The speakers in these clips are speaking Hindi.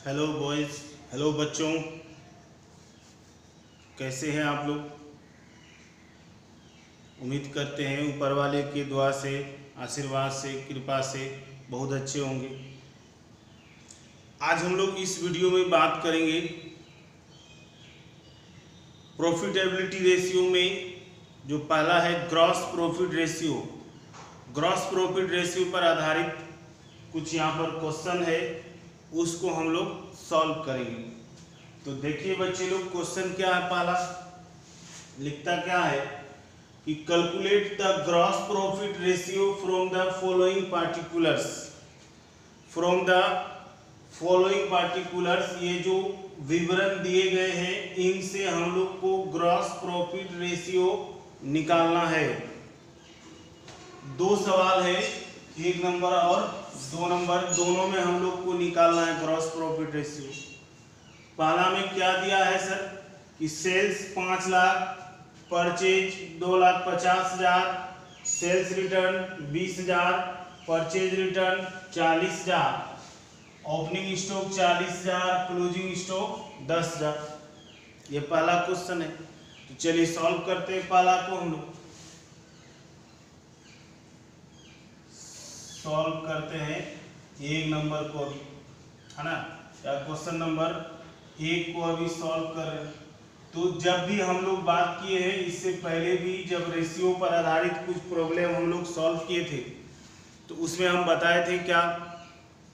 हेलो बॉयज़, हेलो बच्चों, कैसे हैं आप लोग। उम्मीद करते हैं ऊपर वाले की दुआ से, आशीर्वाद से, कृपा से बहुत अच्छे होंगे। आज हम लोग इस वीडियो में बात करेंगे प्रॉफिटेबिलिटी रेशियो में जो पहला है gross profit ratio. Gross profit ratio पर आधारित कुछ यहाँ पर क्वेश्चन है, उसको हम लोग सॉल्व करेंगे। तो देखिए बच्चे लोग, क्वेश्चन क्या है, पहला लिखता क्या है कि calculate the gross profit ratio from the following particulars. From the following particulars, ये जो विवरण दिए गए हैं इनसे हम लोग को ग्रॉस प्रॉफिट रेशियो निकालना है। दो सवाल है, 1 नंबर और 2 नंबर, दोनों में हम लोग को निकालना है ग्रॉस प्रॉफिट रेशियो। पहला में क्या दिया है सर कि sales 5 lakh, purchase 2,50,000, sales return 20,000, purchase return 40,000, opening stock 40,000, closing stock 10,000। ये पहला क्वेश्चन है। तो चलिए सॉल्व करते हैं। पहला को हम लोग सॉल्व करते हैं 1 नंबर को अभी, है ना, या क्वेश्चन नंबर 1 को अभी सॉल्व कर रहे हैं। तो जब भी हम लोग बात किए हैं, इससे पहले भी जब रेशियो पर आधारित कुछ प्रॉब्लम हम लोग सॉल्व किए थे, तो उसमें हम बताए थे क्या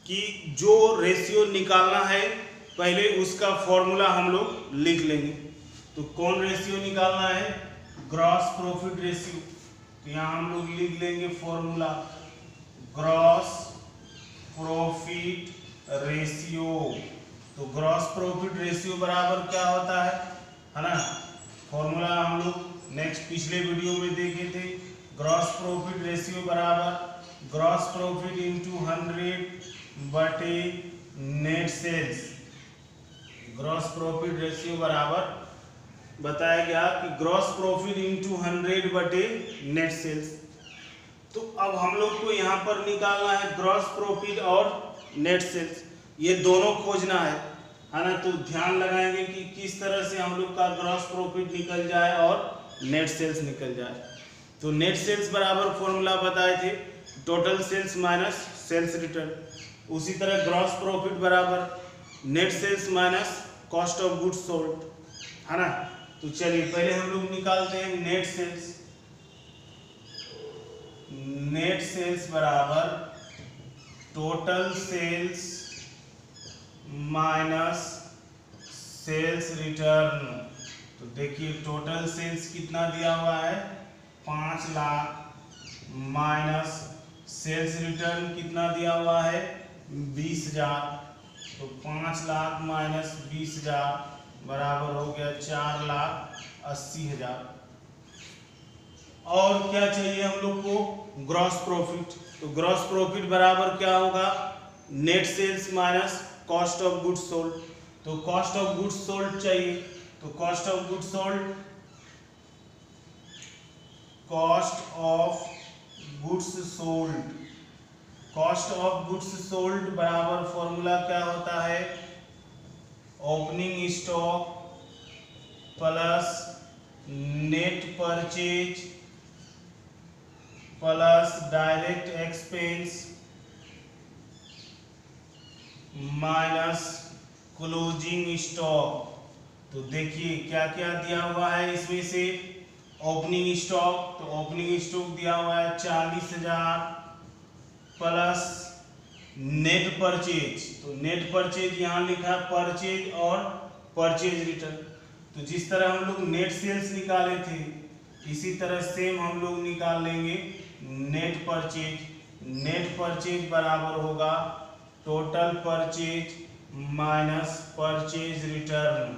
कि जो रेशियो निकालना है पहले उसका फॉर्मूला हम लोग लिख लेंगे। तो कौन रेशियो निकालना है? Gross profit ratio. तो यहाँ हम लोग लिख लेंगे फॉर्मूला ग्रॉस प्रॉफिट रेशियो। तो ग्रॉस प्रॉफिट रेशियो बराबर क्या होता है ना, फॉर्मूला हम लोग नेक्स्ट पिछले वीडियो में देखे थे। ग्रॉस प्रॉफिट रेशियो बराबर ग्रॉस प्रॉफिट इंटू 100 बटे net sales. Gross profit ratio बराबर बताया गया कि ग्रॉस प्रॉफिट इंटू 100 बटे नेट सेल्स। तो अब हम लोग को यहाँ पर निकालना है ग्रॉस प्रॉफिट और नेट सेल्स, ये दोनों खोजना है ना। तो ध्यान लगाएंगे कि किस तरह से हम लोग का ग्रॉस प्रॉफिट निकल जाए और नेट सेल्स निकल जाए। तो नेट सेल्स बराबर फॉर्मूला बताए थे total sales minus sales return. उसी तरह ग्रॉस प्रॉफिट बराबर net sales minus cost of goods sold, है ना। तो चलिए पहले हम लोग निकालते हैं नेट सेल्स। नेट सेल्स बराबर total sales minus sales return. तो देखिए टोटल सेल्स कितना दिया हुआ है 5 लाख माइनस सेल्स रिटर्न कितना दिया हुआ है 20,000। तो 5 लाख माइनस 20,000 बराबर हो गया 4,80,000। और क्या चाहिए हम लोग को? Gross profit. तो ग्रॉस प्रॉफिट बराबर क्या होगा? Net sales minus cost of goods sold. तो कॉस्ट ऑफ गुड्स सोल्ड चाहिए। तो cost of goods sold, cost of goods sold, cost of goods sold बराबर फॉर्मूला क्या होता है? Opening stock plus net purchase plus direct expense minus closing stock. तो देखिए क्या क्या दिया हुआ है इसमें से। ओपनिंग स्टॉक, तो ओपनिंग स्टॉक दिया हुआ है 40,000 प्लस नेट परचेज। तो नेट परचेज यहाँ लिखा है परचेज और परचेज रिटर्न। तो जिस तरह हम लोग नेट सेल्स निकाले थे इसी तरह सेम हम लोग निकाल लेंगे नेट परचेज। नेट परचेज बराबर होगा total purchase minus purchase return.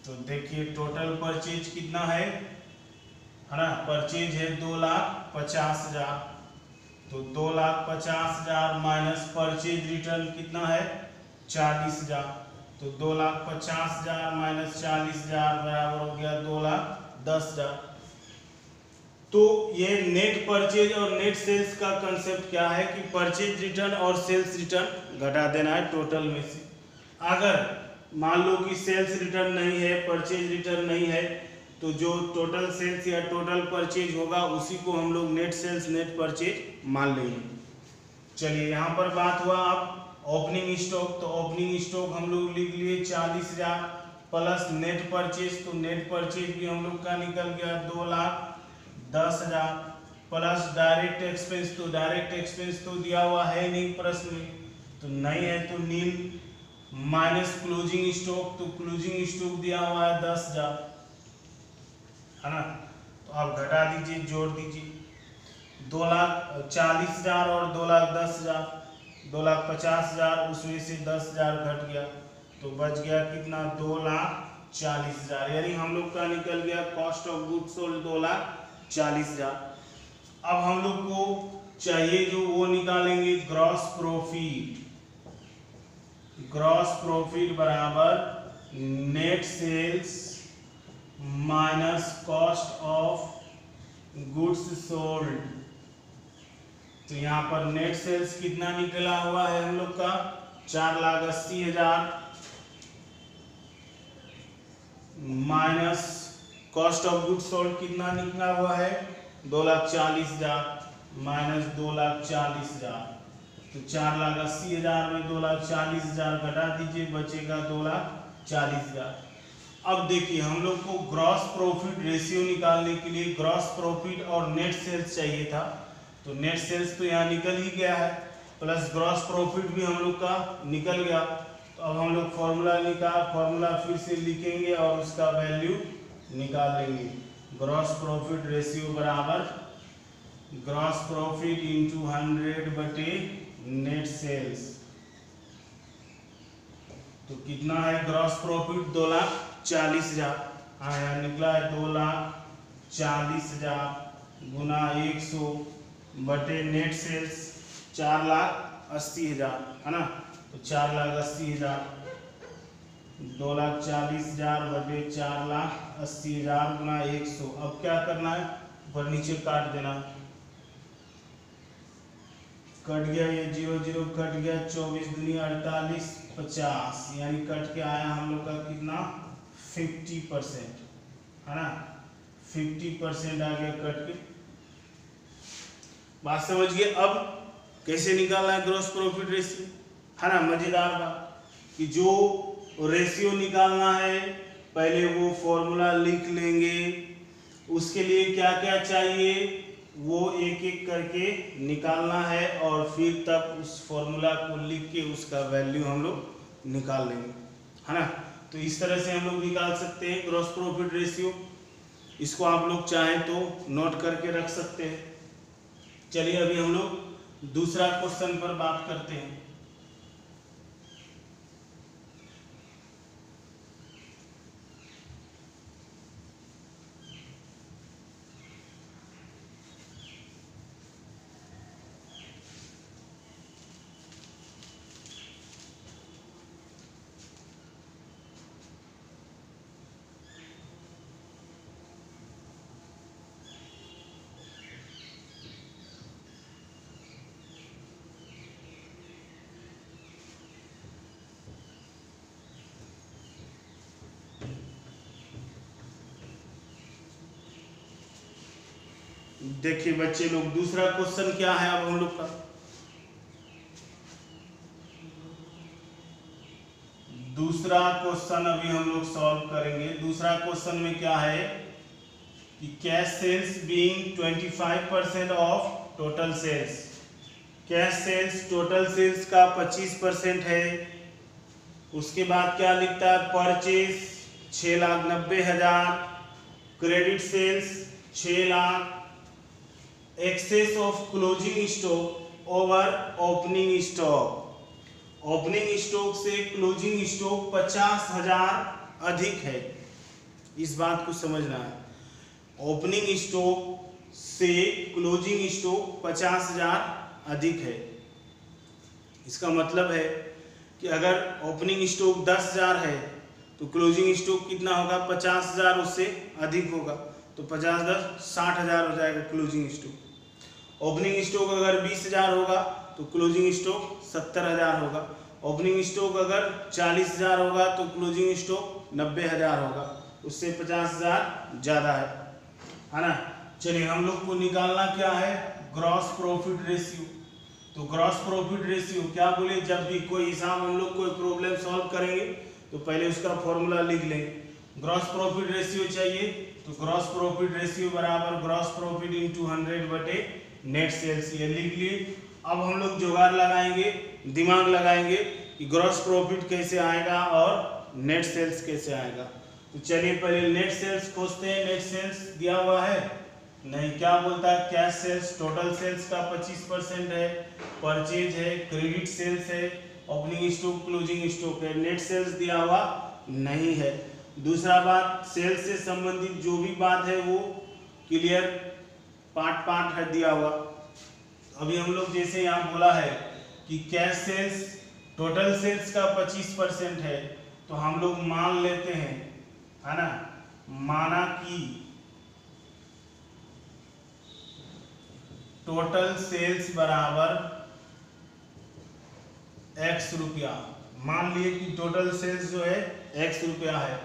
तो देखिए टोटल परचेज कितना है ना, परचेज है 2,50,000। तो 2,50,000 माइनस परचेज रिटर्न कितना है 40,000। तो 2,50,000 माइनस 40,000 बराबर हो गया 2,10,000। तो ये नेट परचेज और नेट सेल्स का कंसेप्ट क्या है कि परचेज रिटर्न और सेल्स रिटर्न घटा देना है टोटल में से। अगर मान लो कि सेल्स रिटर्न नहीं है, परचेज रिटर्न नहीं है, तो जो टोटल सेल्स या टोटल परचेज होगा उसी को हम लोग नेट सेल्स नेट परचेज मान लेंगे। चलिए यहाँ पर बात हुआ अब ओपनिंग स्टॉक, तो ओपनिंग स्टॉक हम लोग लिख लिए 40,000 प्लस नेट परचेज, तो नेट परचेज भी हम लोग का निकल गया 2,10,000 प्लस डायरेक्ट एक्सपेंस, तो डायरेक्ट एक्सपेंस तो दिया हुआ है नहीं प्रश्न में, तो नहीं है तो नील, माइनस क्लोजिंग स्टॉक, तो क्लोजिंग स्टॉक दिया हुआ है 10,000, है ना। तो आप घटा दीजिए, जोड़ दीजिए, 2,40,000 और 2,10,000, 2,50,000, उसमें से 10,000 घट गया तो बच गया कितना 2,40,000, यानी हम लोग का निकल गया कॉस्ट ऑफ गुड्स सोल्ड 2,40,000। अब हम लोग को चाहिए जो वो निकालेंगे ग्रॉस प्रॉफिट। ग्रॉस प्रॉफिट बराबर net sales minus cost of goods sold. तो यहाँ पर नेट सेल्स कितना निकला हुआ है हम लोग का 4,80,000 minus cost of goods sold कितना निकला हुआ है 2,40,000 माइनस 2,40,000, तो 4,80,000 में 2,40,000 घटा दीजिए, बचेगा 2,40,000। अब देखिए हम लोग को ग्रॉस प्रॉफिट रेशियो निकालने के लिए ग्रॉस प्रॉफिट और नेट सेल्स चाहिए था, तो नेट सेल्स तो यहाँ निकल ही गया है, प्लस ग्रॉस प्रॉफिट भी हम लोग का निकल गया। तो अब हम लोग फॉर्मूला फिर से लिखेंगे और उसका वैल्यू निकाल लेंगे। ग्रॉस प्रॉफिट रेशियो बराबर ग्रॉस प्रॉफिट इंटू 100 बटे नेट सेल्स, तो कितना है ग्रॉस प्रॉफिट 2,40,000, हाँ यहाँ निकला है 2,40,000 गुना 100 बटे नेट सेल्स 4,80,000, है ना। तो 4,80,000, 2,40,000 बटे 4,80,000 गुना 100। अब क्या करना है, ऊपर नीचे काट देना, कट गया ये 0 0 कट गया, 24 दूनी 48 50, यानी कट के आया हम लोग का कितना 50%, है ना। 50% आ गया कट के। बात समझ गए। अब कैसे निकालना है ग्रॉस प्रॉफिट रेशियो, है ना। मजेदार बात कि जो रेशियो निकालना है पहले वो फॉर्मूला लिख लेंगे, उसके लिए क्या क्या चाहिए वो एक एक करके निकालना है और फिर तब उस फॉर्मूला को लिख के उसका वैल्यू हम लोग निकाल लेंगे, है ना। तो इस तरह से हम लोग निकाल सकते हैं ग्रॉस प्रॉफिट रेशियो। इसको आप लोग चाहें तो नोट करके रख सकते हैं। चलिए अभी हम लोग दूसरा क्वेश्चन पर बात करते हैं। देखिए बच्चे लोग दूसरा क्वेश्चन क्या है अब हम लोग का। दूसरा क्वेश्चन अभी हम लोग सॉल्व करेंगे। दूसरा क्वेश्चन में क्या है कि cash sales being 25% of total sales. Cash sales total sales का 25% है। उसके बाद क्या लिखता है, purchase 6,90,000, credit sales 6 lakh, excess of closing stock over opening stock. Opening stock से क्लोजिंग स्टॉक 50,000 अधिक है, इस बात को समझना है। ओपनिंग स्टॉक से क्लोजिंग स्टॉक 50,000 अधिक है। इसका मतलब है कि अगर ओपनिंग स्टॉक 10,000 है तो क्लोजिंग स्टॉक कितना होगा, 50,000 उससे अधिक होगा, तो 50 10 60,000 हो जाएगा क्लोजिंग स्टॉक। ओपनिंग स्टॉक अगर 20,000 होगा तो क्लोजिंग स्टॉक 70,000 होगा। ओपनिंग स्टॉक अगर 40,000 होगा तो क्लोजिंग स्टॉक 90,000 होगा, उससे 50,000 ज़्यादा है ना। चलिए हम लोग को निकालना क्या है, ग्रॉस प्रॉफिट रेशियो। तो ग्रॉस प्रॉफिट रेशियो क्या बोले, जब भी कोई हिसाब हम लोग कोई प्रॉब्लम सॉल्व करेंगे तो पहले उसका फॉर्मूला लिख लेंगे। ग्रॉस प्रॉफिट रेशियो चाहिए तो ग्रॉस प्रॉफिट रेशियो बराबर ग्रॉस प्रॉफिट इंटू 100 बटे नेट सेल्स, ये लिख लिए। अब हम लोग जुगाड़ लगाएंगे, दिमाग लगाएंगे कि ग्रॉस प्रॉफिट कैसे आएगा और नेट सेल्स कैसे आएगा। तो चलिए पहले नेट सेल्स खोजते हैं। नेट सेल्स दिया हुआ है नहीं, क्या बोलता है, कैश सेल्स, टोटल सेल्स का 25% है, परचेज है, क्रेडिट सेल्स है, ओपनिंग स्टॉक, क्लोजिंग स्टॉक है। नेट सेल्स दिया हुआ नहीं है। दूसरा बात, सेल्स से संबंधित जो भी बात है वो क्लियर पार्ट है दिया हुआ। अभी हम लोग जैसे यहाँ बोला है कि कैश सेल्स टोटल सेल्स का 25% है, तो हम लोग मान लेते हैं, है ना, माना कि टोटल सेल्स बराबर x रुपया। मान लिए कि टोटल सेल्स जो है x रुपया है,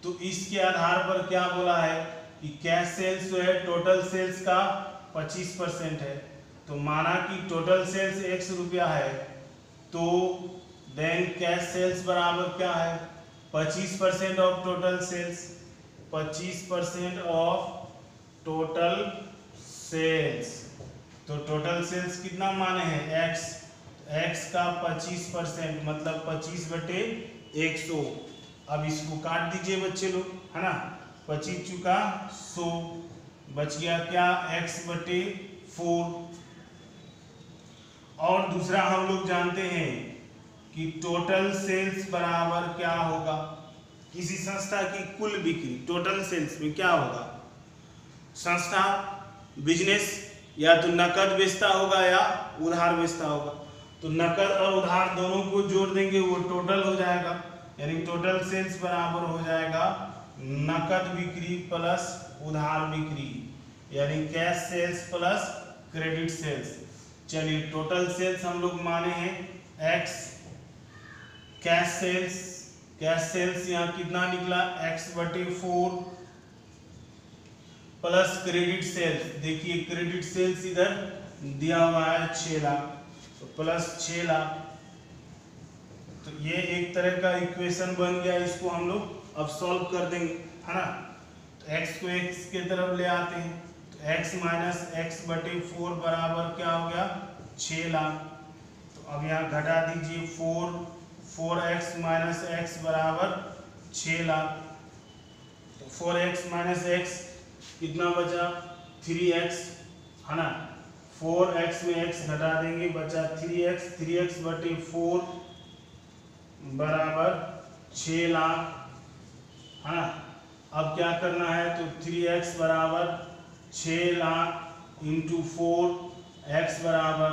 तो इसके आधार पर क्या बोला है कि कैश सेल्स जो है टोटल सेल्स का 25% है, तो माना कि टोटल सेल्स x रुपया है, तो देन कैश सेल्स बराबर क्या है, 25% of total sales, 25% of total sales. तो टोटल सेल्स कितना माने हैं x, x का 25% मतलब 25 बटे 100। अब इसको काट दीजिए बच्चे लोग, है ना, 25 चुका 100, बच गया क्या, x बटे 4। और दूसरा हम लोग जानते हैं कि टोटल सेल्स बराबर क्या होगा, किसी संस्था की कुल बिक्री टोटल सेल्स में क्या होगा। संस्था बिजनेस या तो नकद बेचता होगा या उधार बेचता होगा, तो नकद और उधार दोनों को जोड़ देंगे वो टोटल हो जाएगा, यानी टोटल सेल्स बराबर हो जाएगा नकद बिक्री प्लस उधार बिक्री, यानी cash sales plus credit sales. चलिए टोटल सेल्स हम लोग माने हैं x, कैश सेल्स यहाँ कितना निकला x बटे 4 प्लस क्रेडिट सेल्स, देखिए क्रेडिट सेल्स इधर दिया हुआ है 6 लाख, तो प्लस 6 लाख। तो ये एक तरह का इक्वेशन बन गया, इसको हम लोग अब सॉल्व कर देंगे, है ना। तो x को x के तरफ ले आते हैं, तो x माइनस x बटे 4 बराबर क्या हो गया, 6 लाख। तो अब यहाँ घटा दीजिए 4x माइनस x बराबर 6 लाख। तो 4x माइनस x कितना बचा, 3x, है ना, 4x में x घटा देंगे बचा 3x, 3x बटे 4 बराबर 6 लाख, है ना। अब क्या करना है, तो 3x बराबर 6 लाख इंटू 4, x बराबर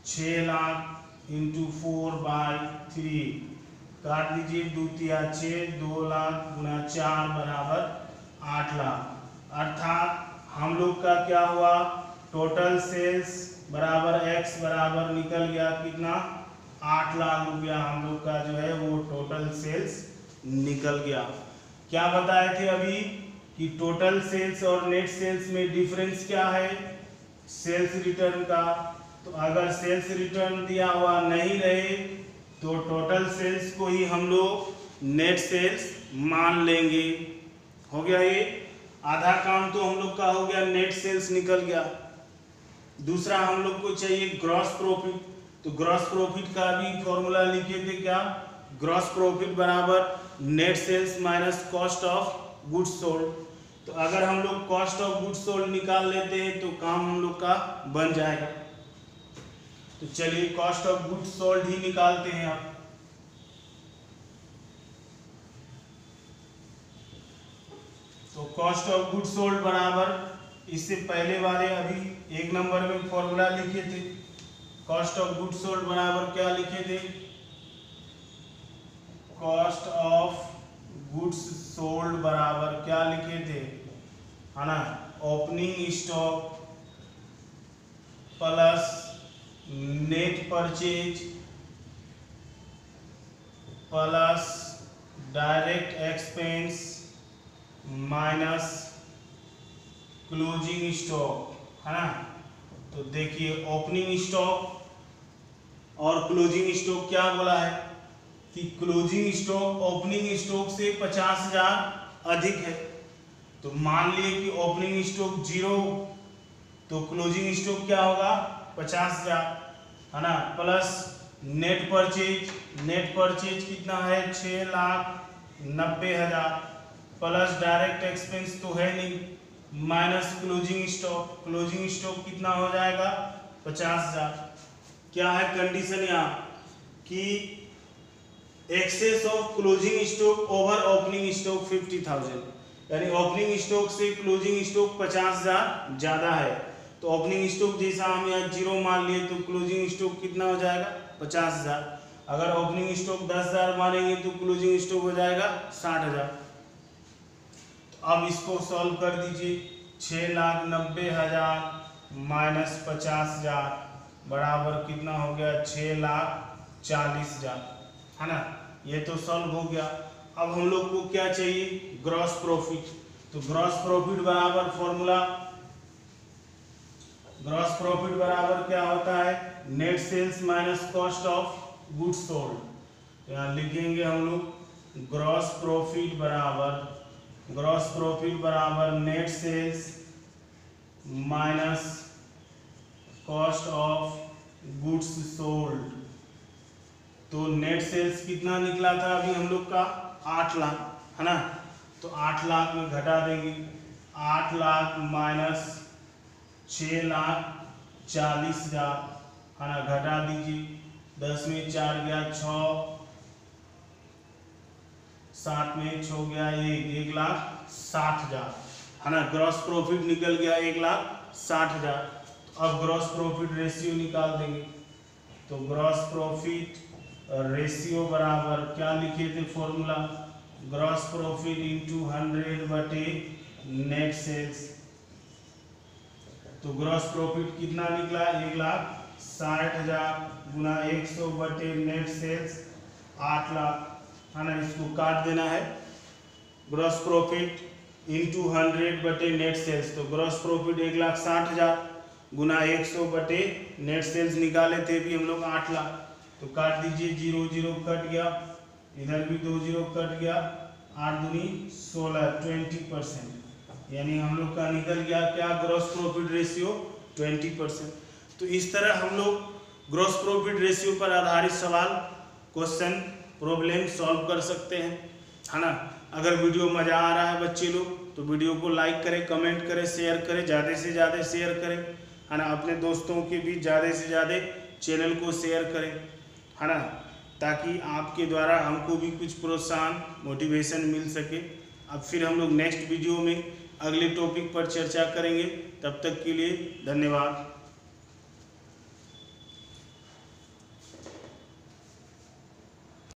6 लाख इंटू 4/3, काट दीजिए 2 तिया 6, 2 लाख गुना 4 बराबर 8 लाख। अर्थात हम लोग का क्या हुआ, टोटल सेल्स बराबर x बराबर निकल गया कितना, 8 लाख रुपया हम लोग का जो है वो टोटल सेल्स निकल गया। क्या बताए थे अभी कि टोटल सेल्स और नेट सेल्स में डिफरेंस क्या है, सेल्स रिटर्न का। तो अगर सेल्स रिटर्न दिया हुआ नहीं रहे तो टोटल सेल्स को ही हम लोग नेट सेल्स मान लेंगे। हो गया, ये आधा काम तो हम लोग का हो गया, नेट सेल्स निकल गया। दूसरा हम लोग को चाहिए ग्रॉस प्रॉफिट, तो ग्रॉस प्रॉफिट का भी फॉर्मूला लिखे थे क्या, ग्रॉस प्रॉफिट बराबर net sales minus cost of goods sold. तो अगर हम लोग कॉस्ट ऑफ गुड्स सोल्ड निकाल लेते हैं तो काम हम लोग का बन जाएगा। तो चलिए कॉस्ट ऑफ गुड्स सोल्ड ही निकालते हैं आप। तो कॉस्ट ऑफ गुड्स सोल्ड बराबर, इससे पहले वाले अभी 1 नंबर में फॉर्मूला लिखे थे, कॉस्ट ऑफ गुड्स सोल्ड बराबर क्या लिखे थे, कॉस्ट ऑफ गुड्स सोल्ड बराबर क्या लिखे थे, है ना, opening stock plus net purchase plus direct expense minus closing stock, है ना। तो देखिए ओपनिंग स्टॉक और क्लोजिंग स्टॉक क्या बोला है कि क्लोजिंग स्टॉक ओपनिंग स्टॉक से 50,000 अधिक है। तो मान लिए कि ओपनिंग स्टॉक 0, तो क्लोजिंग स्टॉक क्या होगा 50,000, है ना। प्लस नेट परचेज कितना है 6,90,000, प्लस डायरेक्ट एक्सपेंस तो है नहीं, माइनस क्लोजिंग स्टॉक कितना हो जाएगा 50,000। क्या है कंडीशन यहाँ कि excess of closing stock over opening stock 50,000, यानी ओपनिंग स्टॉक से क्लोजिंग स्टॉक 50,000 ज्यादा है। तो ओपनिंग स्टॉक जैसा हम यहाँ 0 मान लिए तो क्लोजिंग स्टॉक कितना हो जाएगा 50,000। अगर ओपनिंग स्टॉक 10,000 मानेंगे तो क्लोजिंग स्टॉक हो जाएगा 60,000। तो अब इसको सॉल्व कर दीजिए। 6,90,000 माइनस 50,000 बराबर कितना हो गया 6,40,000, है ना। ये तो सॉल्व हो गया। अब हम लोग को क्या चाहिए ग्रॉस प्रॉफिट। तो ग्रॉस प्रॉफिट बराबर फॉर्मूला, ग्रॉस प्रॉफिट बराबर क्या होता है net sales minus cost of goods sold. यहाँ लिखेंगे हम लोग ग्रॉस प्रॉफिट बराबर net sales minus cost of goods sold. तो नेट सेल्स कितना निकला था अभी हम लोग का 8 लाख, है ना। तो 8 लाख में घटा देंगे, 8 लाख माइनस 6,40,000, है ना। घटा दीजिए, 10 में 4 गया 6, 7 में 6 गया 1,60,000, है ना। ग्रॉस प्रॉफिट निकल गया 1,60,000। तो अब ग्रॉस प्रॉफिट रेशियो निकाल देंगे। तो ग्रॉस प्रॉफिट रेशियो बराबर क्या लिखे थे फॉर्मूला, ग्रॉस प्रॉफिट इंटू 100 बटे नेट सेल्स। तो ग्रॉस प्रॉफिट कितना निकला 1,60,000 गुना 100 बटे नेट सेल्स 8 लाख, है ना। इसको काट देना है। ग्रॉस प्रॉफिट इंटू 100 बटे नेट सेल्स, तो ग्रॉस प्रॉफिट 1,60,000 गुना 100 बटे नेट सेल्स निकाले थे भी हम लोग 8 लाख। तो काट दीजिए, 0 0 कट गया, इधर भी 2 0 कट गया, 8 दूनी 16 20%, यानी हम लोग का निकल गया क्या ग्रॉस प्रॉफिट रेशियो 20%। तो इस तरह हम लोग ग्रॉस प्रॉफिट रेशियो पर आधारित सवाल क्वेश्चन प्रॉब्लम सॉल्व कर सकते हैं, है ना। अगर वीडियो मज़ा आ रहा है बच्चे लोग तो वीडियो को लाइक करें, कमेंट करें, शेयर करें, ज़्यादा से ज़्यादा शेयर करें, है ना। अपने दोस्तों के बीच ज़्यादा से ज़्यादा चैनल को शेयर करें, है ना, ताकि आपके द्वारा हमको भी कुछ प्रोत्साहन मोटिवेशन मिल सके। अब फिर हम लोग नेक्स्ट वीडियो में अगले टॉपिक पर चर्चा करेंगे। तब तक के लिए धन्यवाद।